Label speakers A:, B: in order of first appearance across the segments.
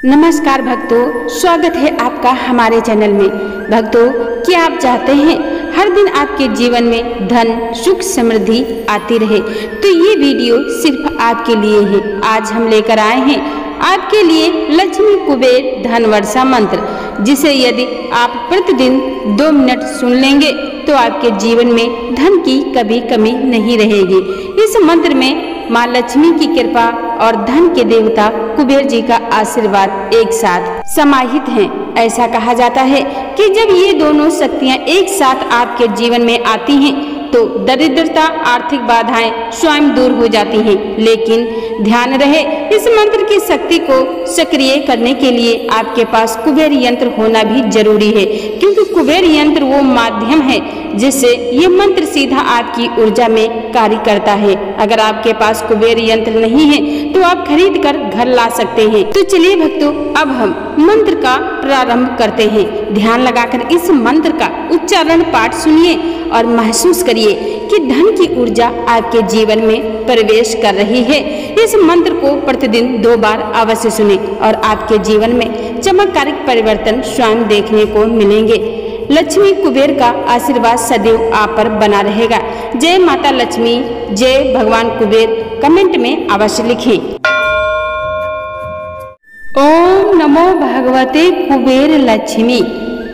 A: नमस्कार भक्तों, स्वागत है आपका हमारे चैनल में। भक्तों, क्या आप चाहते हैं हर दिन आपके जीवन में धन सुख समृद्धि आती रहे? तो ये वीडियो सिर्फ आपके लिए है। आज हम लेकर आए हैं आपके लिए लक्ष्मी कुबेर धन वर्षा मंत्र, जिसे यदि आप प्रतिदिन 2 मिनट सुन लेंगे तो आपके जीवन में धन की कभी कमी नहीं रहेगी। इस मंत्र में माँ लक्ष्मी की कृपा और धन के देवता कुबेर जी का आशीर्वाद एक साथ समाहित हैं। ऐसा कहा जाता है कि जब ये दोनों शक्तियाँ एक साथ आपके जीवन में आती हैं तो दरिद्रता आर्थिक बाधाएं स्वयं दूर हो जाती हैं। लेकिन ध्यान रहे, इस मंत्र की शक्ति को सक्रिय करने के लिए आपके पास कुबेर यंत्र होना भी जरूरी है, क्योंकि कुबेर यंत्र वो माध्यम है जिससे ये मंत्र सीधा आपकी ऊर्जा में कार्य करता है। अगर आपके पास कुबेर यंत्र नहीं है तो आप खरीद कर घर ला सकते हैं। तो चलिए भक्तों, अब हम मंत्र का प्रारंभ करते हैं। ध्यान लगाकर इस मंत्र का उच्चारण पाठ सुनिए और महसूस करिए कि धन की ऊर्जा आपके जीवन में प्रवेश कर रही है। इस मंत्र को प्रतिदिन 2 बार अवश्य सुने और आपके जीवन में चमत्कारिक परिवर्तन स्वयं देखने को मिलेंगे। लक्ष्मी कुबेर का आशीर्वाद सदैव आप पर बना रहेगा। जय माता लक्ष्मी, जय भगवान कुबेर कमेंट में अवश्य लिखें। ओम नमो भगवते कुबेर लक्ष्मी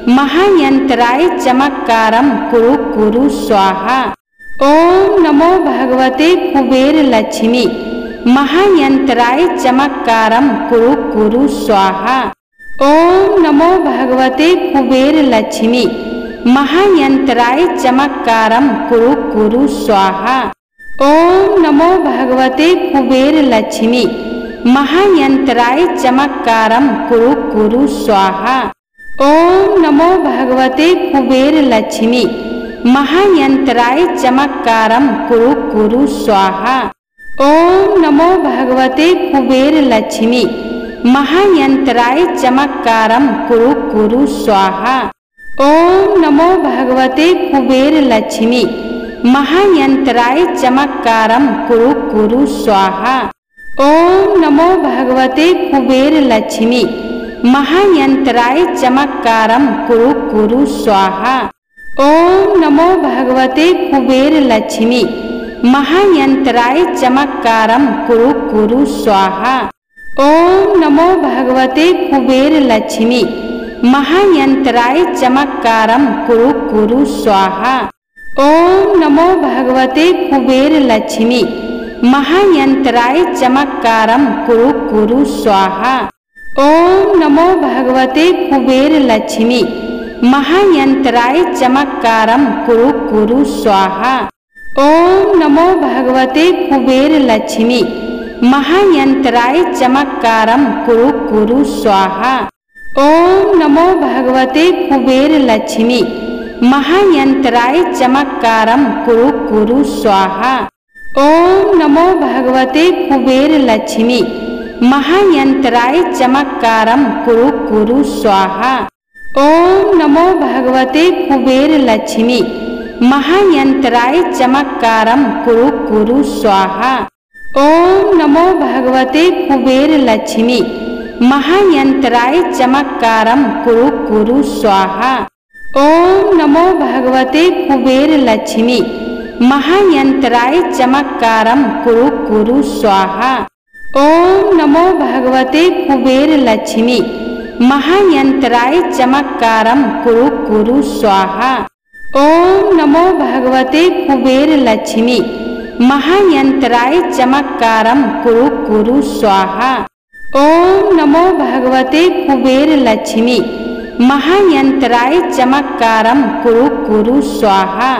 A: महायंत्राय चमत्कारं कुरु कुरु स्वाहा। ओम नमो भगवते कुबेर लक्ष्मी महायंत्राय चमत्कारं कुरु कुरु स्वाहा। ओम नमो भगवते कुबेर लक्ष्मी महायंत्राय चमत्कारं कुरु कुरु स्वाहा। ओम नमो भगवते कुबेर लक्ष्मी महायंत्राय चमत्कारं कुरु कुरु स्वाहा। ओम नमो भगवते कुबेर लक्ष्मी महायंत्राय चमत्कारं कुरु कुरु स्वाहा। ओम नमो भगवते कुबेर लक्ष्मी महायंत्राय चमत्कारं कुरु कुरु स्वाहा। ओम नमो भगवते कुबेर लक्ष्मी महायंत्राय चमत्कारं कुरु कुरु स्वाहा। ओम नमो भगवते कुबेर लक्ष्मी महायंत्राय चमत्कारं कुरु कुरु स्वाहा। ओम नमो भगवते कुबेर लक्ष्मी महायंत्राय चमत्कारं कुरु कुरु स्वाहा। ओम नमो भगवते कुबेर लक्ष्मी महायंत्राय चमत्कारं कुरु कुरु स्वाहा। ओम नमो भगवते कुबेर लक्ष्मी महायंत्राय चमत्कारं कुरु कुरु स्वाहा। ओम नमो भगवते कुबेर लक्ष्मी महायंत्राय चमत्कारं कुरु कुरु स्वाहा। ओम नमो भगवते कुबेर लक्ष्मी महायंत्राय चमत्कारं कुरु कुरु स्वाहा। ओम नमो भगवते कुबेर लक्ष्मी महायंत्राय चमत्कारं कुरु कुरु स्वाहा। ओम नमो भगवते कुबेर लक्ष्मी महायंत्राय चमत्कारं कुरु कुरु स्वाहा। ओम नमो भगवते कुबेर लक्ष्मी महायंत्राय चमत्कारं कुरु कुरु स्वाहा। ओम नमो भगवते कुबेर लक्ष्मी महायंत्राय चमत्कारं कुरु कुरु स्वाहा। ओम नमो भगवते कुबेर लक्ष्मी महायंत्राय चमत्कारं कुरु कुरु स्वाहा। ओम नमो भगवते कुबेर लक्ष्मी महायंत्राय चमत्कारं कुरु कुरु स्वाहा। ओम नमो भगवते कुबेर लक्ष्मी महायंत्राय चमत्कारं कुरु कुरु स्वाहा। ओम नमो भगवते कुबेर लक्ष्मी महायंत्राय चमत्कारं कुरु कुरु स्वाहा।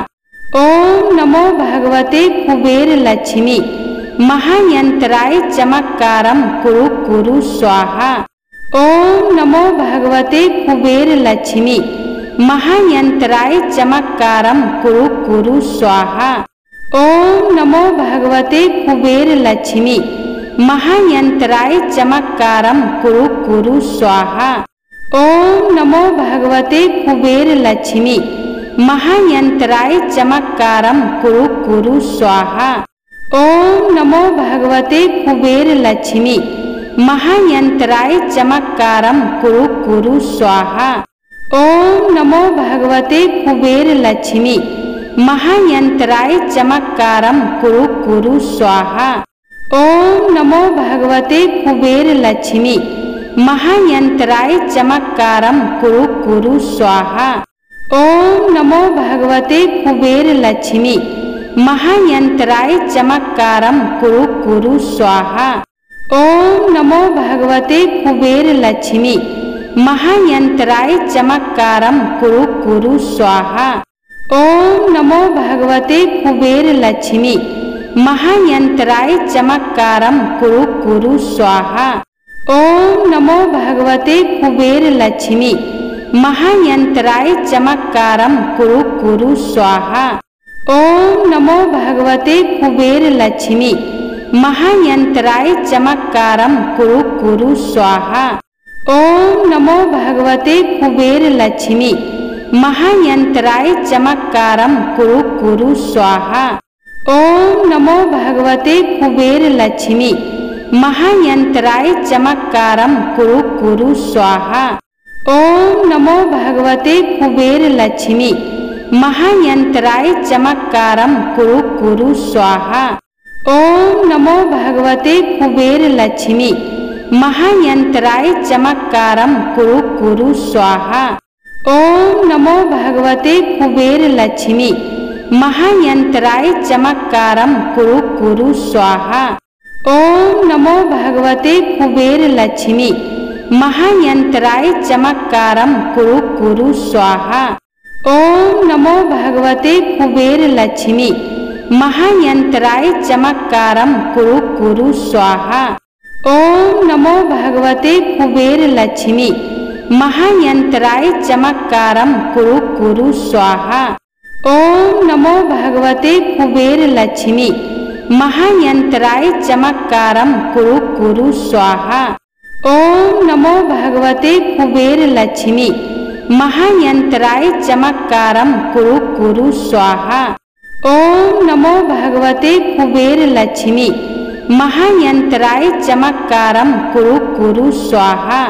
A: ओम नमो भगवते कुबेर लक्ष्मी महायंत्राय चमत्कारं कुरु कुरु स्वाहा। ओम नमो भगवते कुबेर लक्ष्मी महायंत्राय चमत्कारं कुरु कुरु स्वाहा। ओम नमो भगवते कुबेर लक्ष्मी महायंत्राय चमत्कारं कुरु कुरु स्वाहा। ओम नमो भगवते कुबेर लक्ष्मी महायंत्राय चमत्कारं कुरु कुरु स्वाहा। ओम नमो भगवते कुबेर लक्ष्मी महायंत्राय चमत्कारं कुरु कुरु स्वाहा। ओम नमो भगवते कुबेर लक्ष्मी महायंत्राय चमत्कारं कुरु कुरु स्वाहा। ओम नमो भगवते कुबेर लक्ष्मी महायंत्राय चमत्कारं कुरु कुरु स्वाहा। ओम नमो भगवते कुबेर लक्ष्मी महायंत्राय चमत्कारं कुरु कुरु स्वाहा। ओम नमो भगवते कुबेर लक्ष्मी महायंत्राय चमत्कारं कुरु कुरु स्वाहा। ओम नमो भगवते कुबेर लक्ष्मी महायंत्राय चमत्कारं कुरु कुरु स्वाहा। ओम नमो भगवते कुबेर लक्ष्मी महायंत्राय चमत्कारं कुरु कुरु स्वाहा। ओम नमो भगवते कुबेर लक्ष्मी महायंत्राय चमत्कारं कुरु कुरु स्वाहा। ओम नमो भगवते कुबेर लक्ष्मी महायंत्राय चमत्कारं कुरु कुरु स्वाहा। ओम नमो भगवते कुबेर लक्ष्मी महायंत्राय चमत्कारं कुरु कुरु स्वाहा। ओम नमो भगवते कुबेर लक्ष्मी महायंत्राय चमत्कारं कुरु कुरु स्वाहा। ओम नमो भगवते कुबेर लक्ष्मी महायंत्राय चमत्कारं कुरु कुरु स्वाहा। ओम नमो भगवते कुबेर लक्ष्मी महायंत्राय चमत्कारं कुरु कुरु स्वाहा। ओम नमो भगवते कुबेर लक्ष्मी महायंत्राय चमत्कारं कुरु कुरु स्वाहा। ओम नमो भगवते कुबेर लक्ष्मी महायंत्राय चमत्कारं कुरु कुरु स्वाहा। ओम नमो भगवते कुबेर लक्ष्मी महायंत्राय चमत्कारं कुरु कुरु स्वाहा। ओम नमो भगवते कुबेर लक्ष्मी महायंत्राय चमत्कारं कुरु कुरु स्वाहा। ओम नमो भगवते कुबेर लक्ष्मी महायंत्राय चमत्कारं कुरु कुरु स्वाहा। ओम नमो भगवते कुबेर लक्ष्मी महायंत्राय चमत्कारं कुरु कुरु स्वाहा।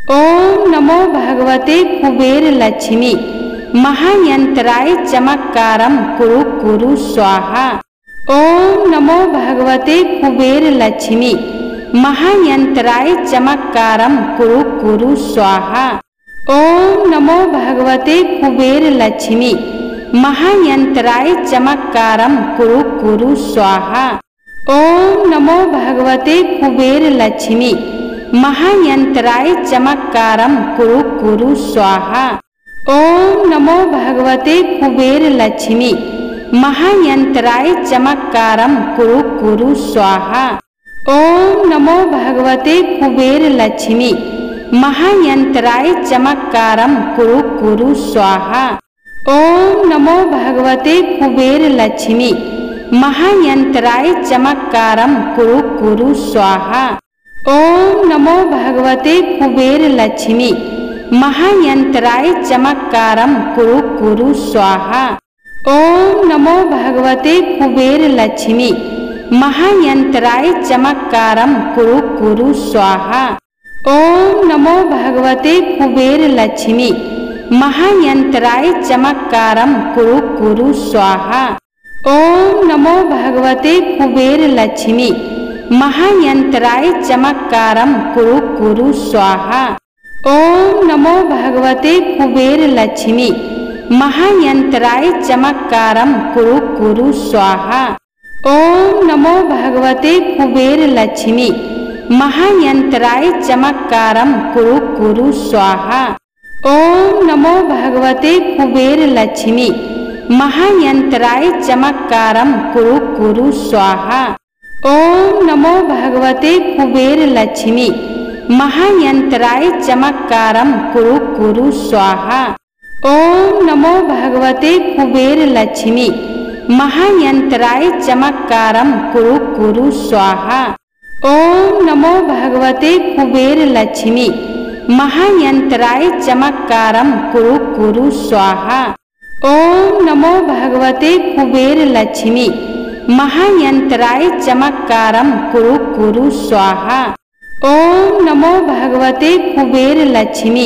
A: ओम नमो भगवते कुबेर लक्ष्मी महायंत्राय चमत्कारं कुरु कुरु स्वाहा। ओम नमो भगवते कुबेर लक्ष्मी महायंत्राय चमत्कारं कुरु कुरु स्वाहा। ओम नमो भगवते कुबेर लक्ष्मी महायंत्राय चमत्कारं कुरु कुरु स्वाहा। ओम नमो भगवते कुबेर लक्ष्मी महायंत्राय चमत्कारं कुरु कुरु स्वाहा। ओम नमो भगवते कुबेर लक्ष्मी महायंत्राय चमत्कारं कुरु कुरु स्वाहा। ओम नमो भगवते कुबेर लक्ष्मी महायंत्राय चमत्कारं कुरु कुरु स्वाहा। ओम नमो भगवते कुबेर लक्ष्मी महायंत्राय चमत्कारं कुरु कुरु स्वाहा। ओम नमो भगवते कुबेर लक्ष्मी महायंत्राय चमत्कारं कुरु कुरु स्वाहा। ओम नमो भगवते कुबेर लक्ष्मी महायंत्राय चमत्कारं कुरु कुरु स्वाहा। ओम नमो भगवते कुबेर लक्ष्मी महायंत्राय चमत्कारं कुरु कुरु स्वाहा। ओम नमो भगवते कुबेर लक्ष्मी महायंत्राय चमत्कारं कुरु कुरु स्वाहा। ओम नमो भगवते कुबेर लक्ष्मी महायंत्राय चमत्कारं कुरु कुरु स्वाहा। ओम नमो भगवते कुबेर लक्ष्मी महायंत्राय चमत्कारं कुरु कुरु स्वाहा। ओम नमो भगवते कुबेर लक्ष्मी महायंत्राय चमत्कारं कुरु कुरु स्वाहा। ओम नमो भगवते कुबेर लक्ष्मी महायंत्राय चमत्कारं कुरु कुरु स्वाहा। ओम नमो भगवते कुबेर लक्ष्मी महायंत्राय चमत्कारं कुरु कुरु स्वाहा। ओम नमो भगवते कुबेर लक्ष्मी महायंत्राय चमत्कारं कुरु कुरु स्वाहा। ओम नमो भगवते कुबेर लक्ष्मी महायंत्राय चमत्कारं कुरु कुरु स्वाहा। ओम नमो भगवते कुबेर लक्ष्मी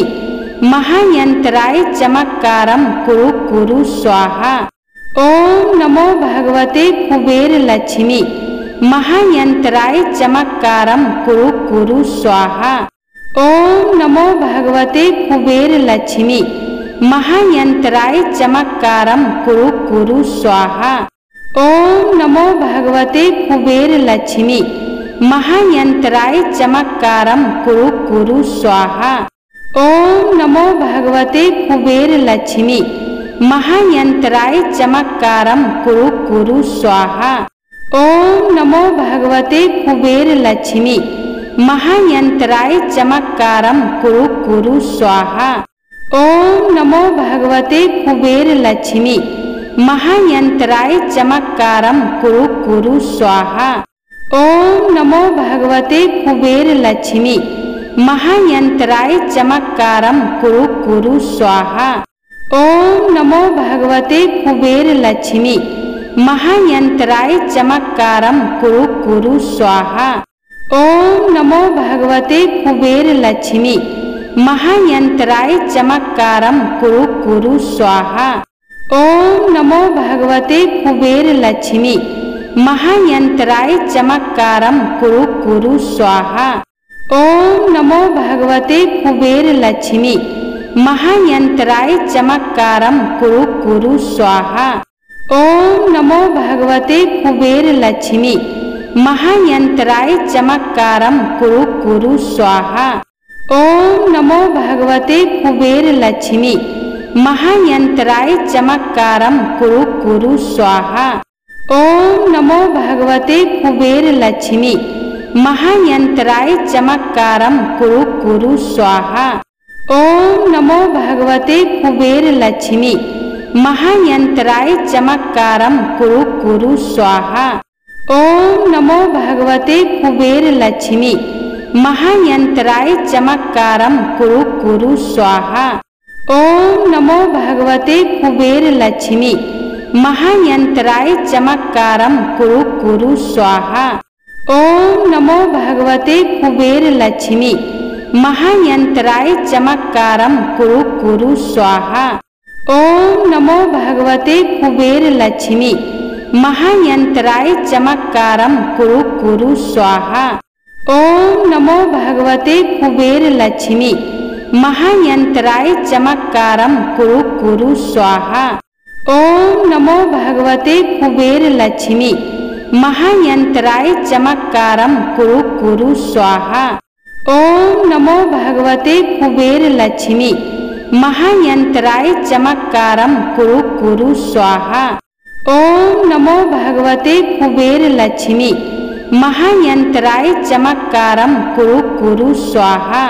A: महायंत्राय चमत्कारं कुरु कुरु स्वाहा। ओम नमो भगवते कुबेर लक्ष्मी महायंत्राय चमत्कारं कुरु कुरु स्वाहा। ओम नमो भगवते कुबेर लक्ष्मी महायंत्राय चमत्कारं कुरु कुरु स्वाहा। ओम नमो भगवते कुबेर लक्ष्मी महायंत्राय चमत्कारं कुरु कुरु स्वाहा। ओम नमो भगवते कुबेर लक्ष्मी महायंत्राय चमत्कारं कुरु कुरु स्वाहा। ओम नमो भगवते कुबेर लक्ष्मी महायंत्राय चमत्कारं कुरु कुरु स्वाहा। ओम नमो भगवते कुबेर लक्ष्मी महायंत्राय चमत्कारं कुरु कुरु स्वाहा। ओम नमो भगवते कुबेर लक्ष्मी महायंत्राय चमत्कारं कुरु कुरु स्वाहा। ओम नमो भगवते कुबेर लक्ष्मी महायंत्राय चमत्कारं कुरु कुरु स्वाहा। ओम नमो भगवते कुबेर लक्ष्मी महायंत्राय चमत्कारं कुरु कुरु स्वाहा। ओम नमो भगवते कुबेर लक्ष्मी महायंत्राय चमत्कारं कुरु कुरु स्वाहा। ओम नमो भगवते कुबेर लक्ष्मी महायंत्राय चमत्कारं कुरु कुरु स्वाहा। ओम नमो भगवते कुबेर लक्ष्मी महायंत्राय चमत्कारं कुरु कुरु स्वाहा। ओम नमो भगवते कुबेर लक्ष्मी महायंत्राय चमत्कारं कुरु कुरु स्वाहा। ओम नमो भगवते कुबेर लक्ष्मी महायंत्राय चमत्कारं कुरु कुरु स्वाहा। ओम नमो भगवते कुबेर लक्ष्मी महायंत्राय चमत्कारं कुरु कुरु स्वाहा। ओम नमो भगवते कुबेर लक्ष्मी महायंत्राय चमत्कारं कुरु कुरु स्वाहा। ओम नमो भगवते कुबेर लक्ष्मी महायंत्राय चमत्कारं कुरु कुरु स्वाहा। ओम नमो भगवते कुबेर लक्ष्मी महायंत्राय चमत्कारं कुरु कुरु स्वाहा। ओम नमो भगवते कुबेर लक्ष्मी महायंत्राय चमत्कारं कुरु कुरु स्वाहा। ओम नमो भगवते कुबेर लक्ष्मी महायंत्राय चमत्कारं कुरु कुरु स्वाहा। ओम नमो भगवते कुबेर लक्ष्मी महायंत्राय चमत्कारं कुरु कुरु स्वाहा। ओम नमो भगवते कुबेर लक्ष्मी महायंत्राय चमत्कारं कुरु कुरु स्वाहा। ओम नमो भगवते कुबेर लक्ष्मी महायंत्राय चमत्कारं कुरु कुरु स्वाहा।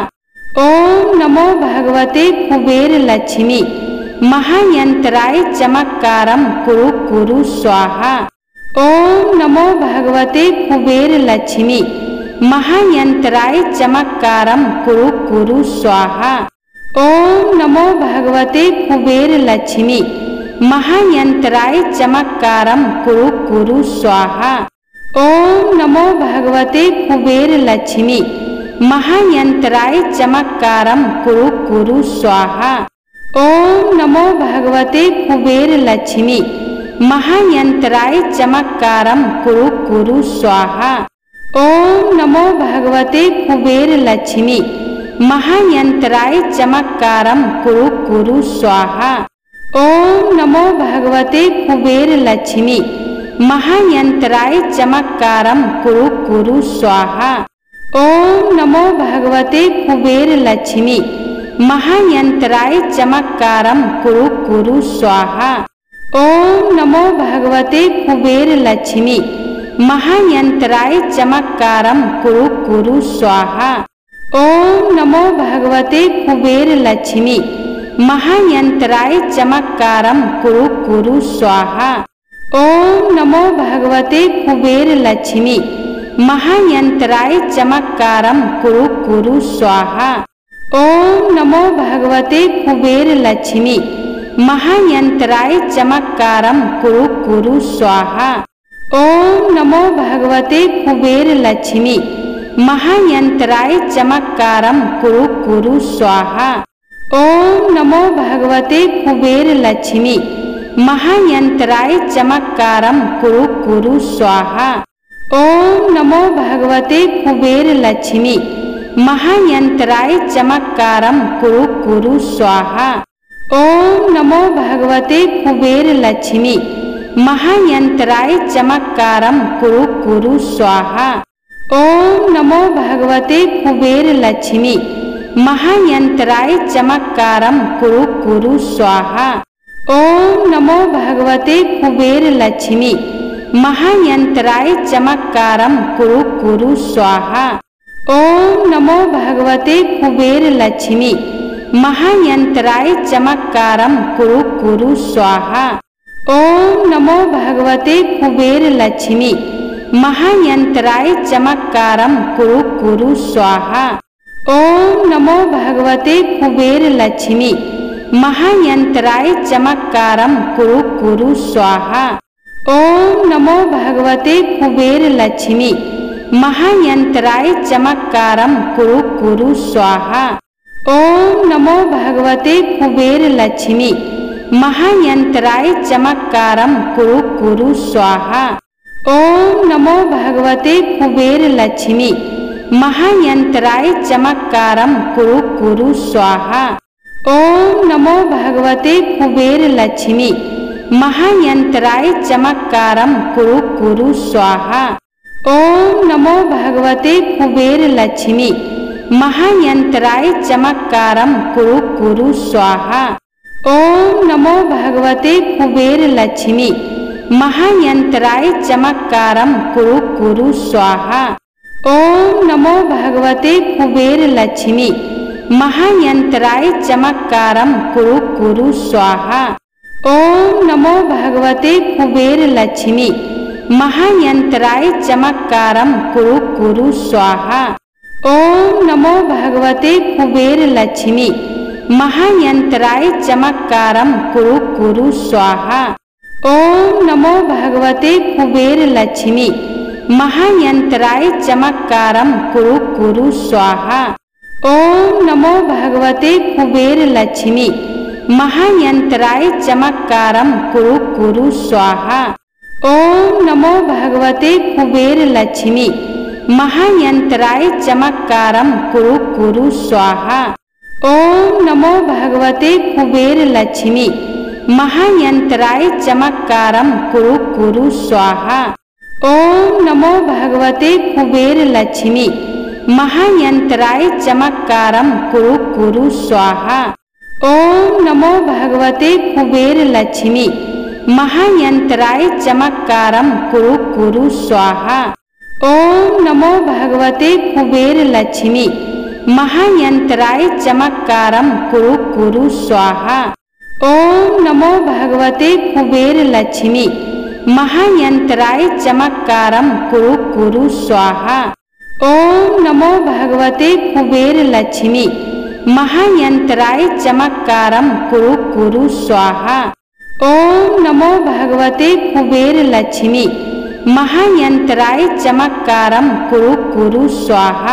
A: ओम नमो भगवते कुबेर लक्ष्मी महायंत्राय चमत्कारं कुरु कुरु स्वाहा। ओम नमो भगवते कुबेर लक्ष्मी महायंत्राय चमत्कारं कुरु कुरु स्वाहा। ओम नमो भगवते कुबेर लक्ष्मी महायंत्राय चमत्कारं कुरु कुरु स्वाहा। ओम नमो भगवते कुबेर लक्ष्मी महायंत्राय चमत्कारं कुरु कुरु स्वाहा। ओम नमो भगवते कुबेर लक्ष्मी महायंत्राय चमत्कारं कुरु कुरु स्वाहा। ओम नमो भगवते कुबेर लक्ष्मी महायंत्राय चमत्कारं कुरु कुरु स्वाहा। ओम नमो भगवते कुबेर लक्ष्मी महायंत्राय चमत्कारं कुरु कुरु स्वाहा। ओम नमो भगवते कुबेर लक्ष्मी महायंत्राय चमत्कारं कुरु कुरु स्वाहा। ओम नमो भगवते कुबेर लक्ष्मी महायंत्राय चमत्कारं कुरु कुरु स्वाहा। ओम नमो भगवते कुबेर लक्ष्मी महायंत्राय चमत्कारं कुरु कुरु स्वाहा। ओम नमो भगवते कुबेर लक्ष्मी महायंत्राय चमत्कारं कुरु कुरु स्वाहा। ओम नमो भगवते कुबेर लक्ष्मी महायंत्राय चमत्कारं कुरु कुरु स्वाहा। ओम नमो भगवते कुबेर लक्ष्मी महायंत्राय चमत्कारं कुरु कुरु स्वाहा। ओम नमो भगवते कुबेर लक्ष्मी महायंत्राय चमत्कारं कुरु कुरु स्वाहा। ओम नमो भगवते कुबेर लक्ष्मी महायंत्राय चमत्कारं कुरु कुरु स्वाहा। ओम नमो भगवते कुबेर लक्ष्मी महायंत्राय चमत्कारं कुरु कुरु स्वाहा। ओम नमो भगवते कुबेर लक्ष्मी महायंत्राय चमत्कारं कुरु कुरु स्वाहा। ओम नमो भगवते कुबेर लक्ष्मी महायंत्राय चमत्कारं कुरु कुरु स्वाहा। ओम नमो भगवते कुबेर लक्ष्मी महायंत्राय चमत्कारं कुरु कुरु स्वाहा। ओम नमो भगवते कुबेर लक्ष्मी महायंत्राय चमत्कारं कुरु कुरु स्वाहा। ओम नमो भगवते कुबेर लक्ष्मी महायंत्राय चमत्कारं कुरु कुरु स्वाहा। ओम नमो भगवते कुबेर लक्ष्मी महायंत्राय चमत्कारं कुरु कुरु स्वाहा। ओम नमो भगवते कुबेर लक्ष्मी महायंत्राय चमत्कारं कुरु कुरु स्वाहा। ओम नमो भगवते कुबेर लक्ष्मी महायंत्राय चमत्कारं कुरु कुरु स्वाहा। ओम नमो भगवते कुबेर लक्ष्मी महायंत्राय चमत्कारं कुरु कुरु स्वाहा। ओम नमो भगवते कुबेर लक्ष्मी महायंत्राय चमत्कारं कुरु कुरु स्वाहा। ओम नमो भगवते कुबेर लक्ष्मी महायंत्राय चमत्कारं कुरु कुरु स्वाहा। ओम नमो भगवते कुबेर लक्ष्मी महायंत्राय चमत्कारं कुरु कुरु स्वाहा। ओम नमो भगवते कुबेर लक्ष्मी महायंत्राय चमत्कारं कुरु कुरु स्वाहा। ओम नमो भगवते कुबेर लक्ष्मी महायंत्राय चमत्कारं कुरु कुरु स्वाहा। ओम नमो भगवते कुबेर लक्ष्मी महायंत्राय चमत्कारं कुरु कुरु स्वाहा। ओम नमो भगवते कुबेर लक्ष्मी महायंत्राय चमत्कारं कुरु कुरु स्वाहा। ओम नमो भगवते कुबेर लक्ष्मी महायंत्राय चमत्कारं कुरु कुरु स्वाहा। ओम नमो भगवते कुबेर लक्ष्मी महायंत्राय चमत्कारं कुरु कुरु स्वाहा। ओम नमो भगवते कुबेर लक्ष्मी महायंत्राय चमत्कारं कुरु कुरु स्वाहा। ओम नमो भगवते कुबेर लक्ष्मी महायंत्राय चमत्कारं कुरु कुरु स्वाहा। ओम नमो भगवते कुबेर लक्ष्मी महायंत्राय चमत्कारं कुरु कुरु स्वाहा। ओम नमो भगवते कुबेर लक्ष्मी महायंत्राय चमत्कारं कुरु कुरु स्वाहा। ओम नमो भगवते कुबेर लक्ष्मी महायंत्राय चमत्कारं कुरु कुरु स्वाहा। ओम नमो भगवते कुबेर लक्ष्मी महायंत्राय चमत्कारं कुरु कुरु स्वाहा।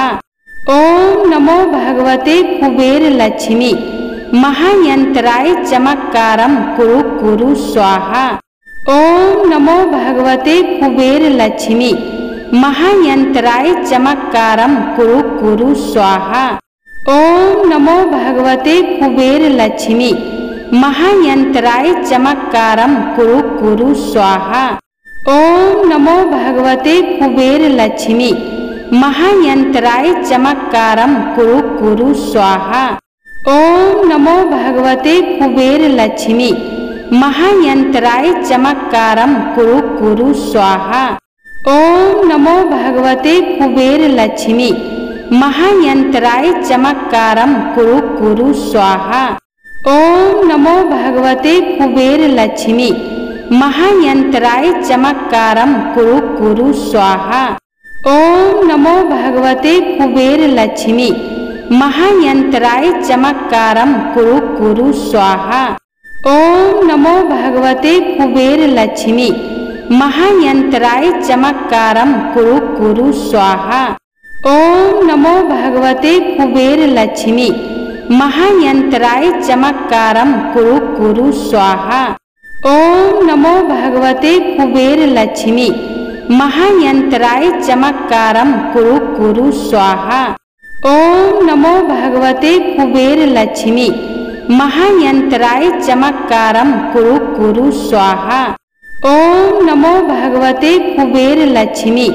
A: ओम नमो भगवते कुबेर लक्ष्मी महायंत्राय चमत्कारं कुरु कुरु स्वाहा। ओम नमो भगवते कुबेर लक्ष्मी महायंत्राय चमत्कारं कुरु कुरु स्वाहा। ओम नमो भगवते कुबेर लक्ष्मी महायंत्राय चमत्कारं कुरु कुरु स्वाहा। ओम नमो भगवते कुबेर लक्ष्मी महायंत्राय चमत्कारं कुरु कुरु स्वाहा। ओम नमो भगवते कुबेर लक्ष्मी महायंत्राय चमत्कारं कुरु कुरु स्वाहा। ओम नमो भगवते कुबेर लक्ष्मी महायंत्राय चमत्कारं कुरु कुरु स्वाहा। ओम नमो भगवते कुबेर लक्ष्मी महायंत्राय चमत्कारं कुरु कुरु स्वाहा। ओम नमो भगवते कुबेर लक्ष्मी महायंत्राय चमत्कारं कुरु कुरु स्वाहा। ओम नमो भगवते कुबेर लक्ष्मी महायंत्राय चमत्कारं कुरु कुरु स्वाहा। ओम नमो भगवते कुबेर लक्ष्मी महायंत्राय चमत्कारं कुरु कुरु स्वाहा। ओम नमो भगवते कुबेर लक्ष्मी महायंत्राय चमत्कारं कुरु कुरु स्वाहा। ओम नमो भगवते कुबेर लक्ष्मी महायंत्राय चमत्कारं कुरु कुरु स्वाहा। ओम नमो भगवते कुबेर लक्ष्मी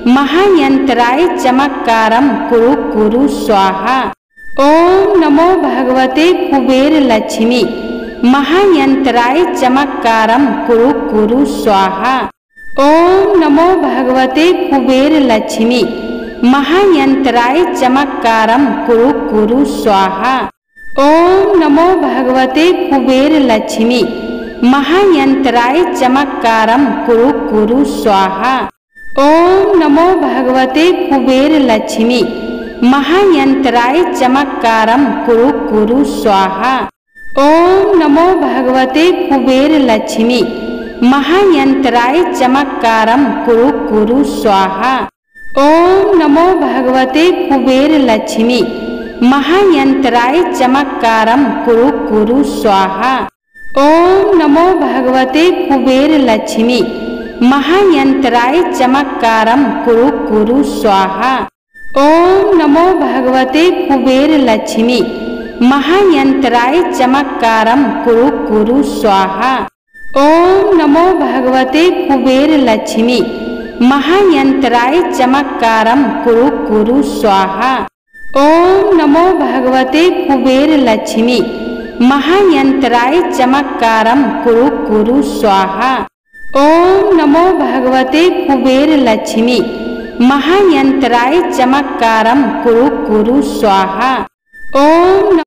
A: महायंत्राय चमत्कारं कुरु कुरु स्वाहा। ओम नमो भगवते कुबेर लक्ष्मी महायंत्राय चमत्कारं कुरु कुरु स्वाहा। ओम नमो भगवते कुबेर लक्ष्मी महायंत्राय चमत्कारं कुरु कुरु स्वाहा। ओम नमो भगवते कुबेर लक्ष्मी महायंत्राय चमत्कारं कुरु कुरु स्वाहा। ओम नमो भगवते कुबेर लक्ष्मी महायंत्राय चमत्कारं कुरु कुरु स्वाहा। ओम नमो भगवते कुबेर लक्ष्मी महायंत्राय चमत्कारं कुरु कुरु स्वाहा। ओम नमो भगवते कुबेर लक्ष्मी महायंत्राय चमत्कारं कुरु कुरु स्वाहा। ओम नमो भगवते कुबेर लक्ष्मी महायंत्राय चमत्कारं कुरु कुरु स्वाहा। ओम नमो भगवते कुबेर लक्ष्मी महायंत्राय चमत्कारं कुरु कुरु स्वाहा। ओम नमो भगवते कुबेर लक्ष्मी महायंत्राय चमत्कारं कुरु कुरु स्वाहा। ओम नमो भगवते कुबेर लक्ष्मी महायंत्राय चमत्कारं कुरु कुरु स्वाहा। ओम नमो भगवते कुबेर लक्ष्मी महायंत्राय चमत्कारं कुरु कुरु स्वाहा। ओम